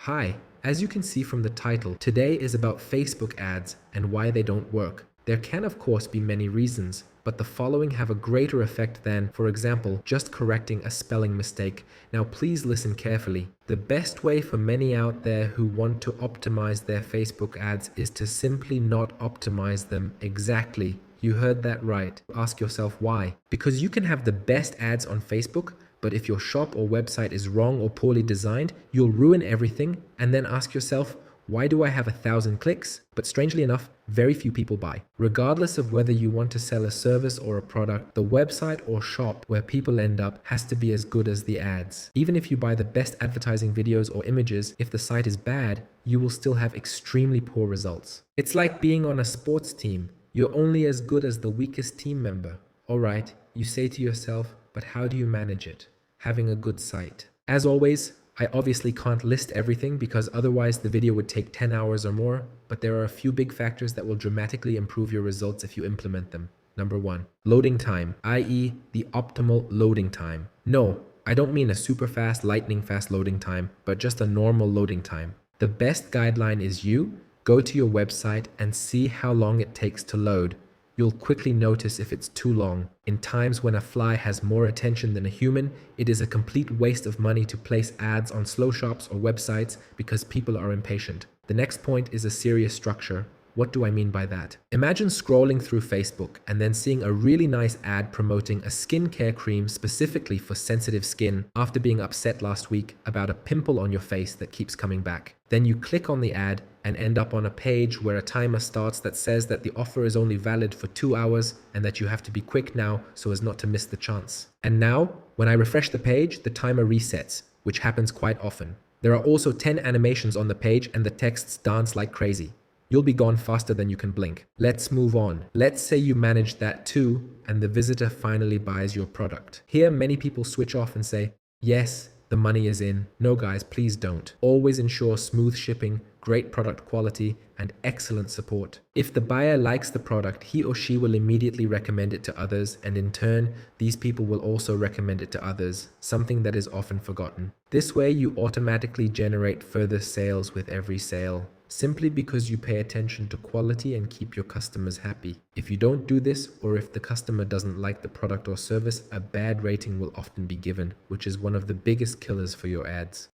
Hi, as you can see from the title, today is about Facebook ads and why they don't work. There can of course be many reasons, but the following have a greater effect than, for example, just correcting a spelling mistake. Now please listen carefully. The best way for many out there who want to optimize their Facebook ads is to simply not optimize them exactly. You heard that right. Ask yourself why. Because you can have the best ads on Facebook, but if your shop or website is wrong or poorly designed, you'll ruin everything and then ask yourself, why do I have 1,000 clicks? But strangely enough, very few people buy. Regardless of whether you want to sell a service or a product, the website or shop where people end up has to be as good as the ads. Even if you buy the best advertising videos or images, if the site is bad, you will still have extremely poor results. It's like being on a sports team. You're only as good as the weakest team member. All right, you say to yourself, but how do you manage it? Having a good site. As always, I obviously can't list everything because otherwise the video would take 10 hours or more, but there are a few big factors that will dramatically improve your results if you implement them. Number 1, loading time, i.e. the optimal loading time. No, I don't mean a super fast, lightning fast loading time, but just a normal loading time. The best guideline is you go to your website and see how long it takes to load. You'll quickly notice if it's too long. In times when a fly has more attention than a human, it is a complete waste of money to place ads on slow shops or websites because people are impatient. The next point is a serious structure. What do I mean by that? Imagine scrolling through Facebook and then seeing a really nice ad promoting a skincare cream specifically for sensitive skin after being upset last week about a pimple on your face that keeps coming back. Then you click on the ad and end up on a page where a timer starts that says that the offer is only valid for 2 hours and that you have to be quick now so as not to miss the chance. And now, when I refresh the page, the timer resets, which happens quite often. There are also 10 animations on the page and the texts dance like crazy. You'll be gone faster than you can blink. Let's move on. Let's say you manage that too, and the visitor finally buys your product. Here, many people switch off and say, yes, the money is in. No guys, please don't. Always ensure smooth shipping, great product quality, and excellent support. If the buyer likes the product, he or she will immediately recommend it to others, and in turn, these people will also recommend it to others, something that is often forgotten. This way, you automatically generate further sales with every sale, simply because you pay attention to quality and keep your customers happy. If you don't do this, or if the customer doesn't like the product or service, a bad rating will often be given, which is one of the biggest killers for your ads.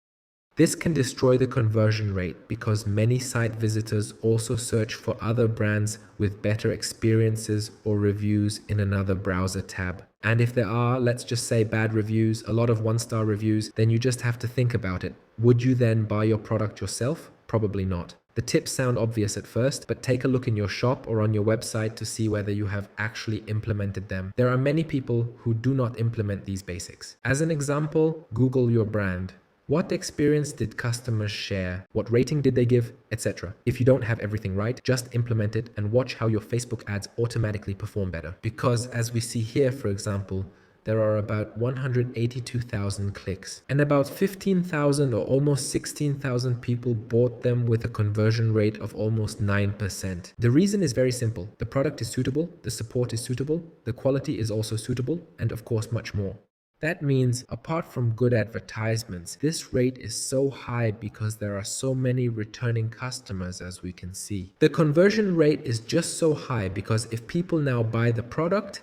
This can destroy the conversion rate because many site visitors also search for other brands with better experiences or reviews in another browser tab. And if there are, let's just say, bad reviews, a lot of one-star reviews, then you just have to think about it. Would you then buy your product yourself? Probably not. The tips sound obvious at first, but take a look in your shop or on your website to see whether you have actually implemented them. There are many people who do not implement these basics. As an example, Google your brand. What experience did customers share? What rating did they give? Etc. If you don't have everything right, just implement it and watch how your Facebook ads automatically perform better. Because as we see here, for example, there are about 182,000 clicks and about 15,000 or almost 16,000 people bought them with a conversion rate of almost 9%. The reason is very simple. The product is suitable, the support is suitable, the quality is also suitable, and of course much more. That means, apart from good advertisements, this rate is so high because there are so many returning customers, as we can see. The conversion rate is just so high because if people now buy the product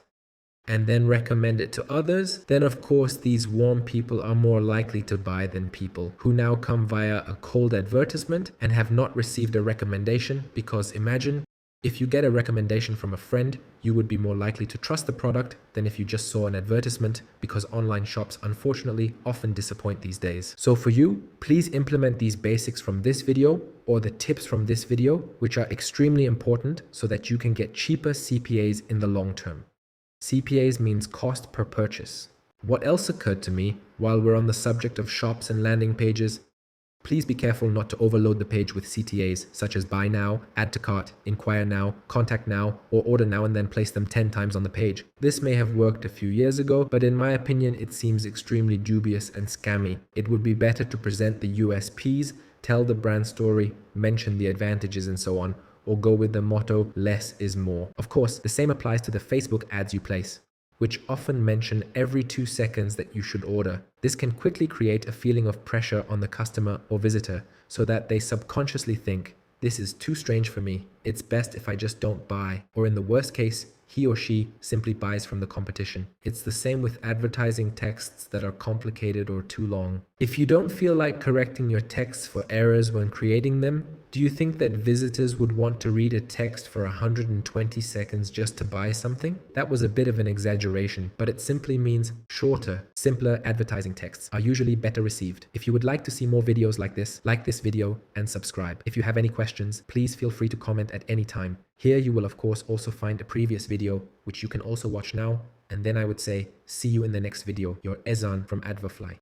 and then recommend it to others, then of course these warm people are more likely to buy than people who now come via a cold advertisement and have not received a recommendation, because imagine, if you get a recommendation from a friend, you would be more likely to trust the product than if you just saw an advertisement, because online shops unfortunately often disappoint these days. So for you, please implement these basics from this video or the tips from this video, which are extremely important so that you can get cheaper CPAs in the long term. CPAs means cost per purchase. What else occurred to me while we're on the subject of shops and landing pages? Please be careful not to overload the page with CTAs such as buy now, add to cart, inquire now, contact now, or order now and then place them 10 times on the page. This may have worked a few years ago, but in my opinion it seems extremely dubious and scammy. It would be better to present the USPs, tell the brand story, mention the advantages and so on, or go with the motto, less is more. Of course, the same applies to the Facebook ads you place, which often mention every 2 seconds that you should order. This can quickly create a feeling of pressure on the customer or visitor, so that they subconsciously think, this is too strange for me. It's best if I just don't buy. Or in the worst case, he or she simply buys from the competition. It's the same with advertising texts that are complicated or too long. If you don't feel like correcting your texts for errors when creating them, do you think that visitors would want to read a text for 120 seconds just to buy something? That was a bit of an exaggeration, but it simply means shorter, simpler advertising texts are usually better received. If you would like to see more videos like this video and subscribe. If you have any questions, please feel free to comment at any time. Here you will of course also find a previous video, which you can also watch now. And then I would say, see you in the next video. Your Ezan from Adverfly.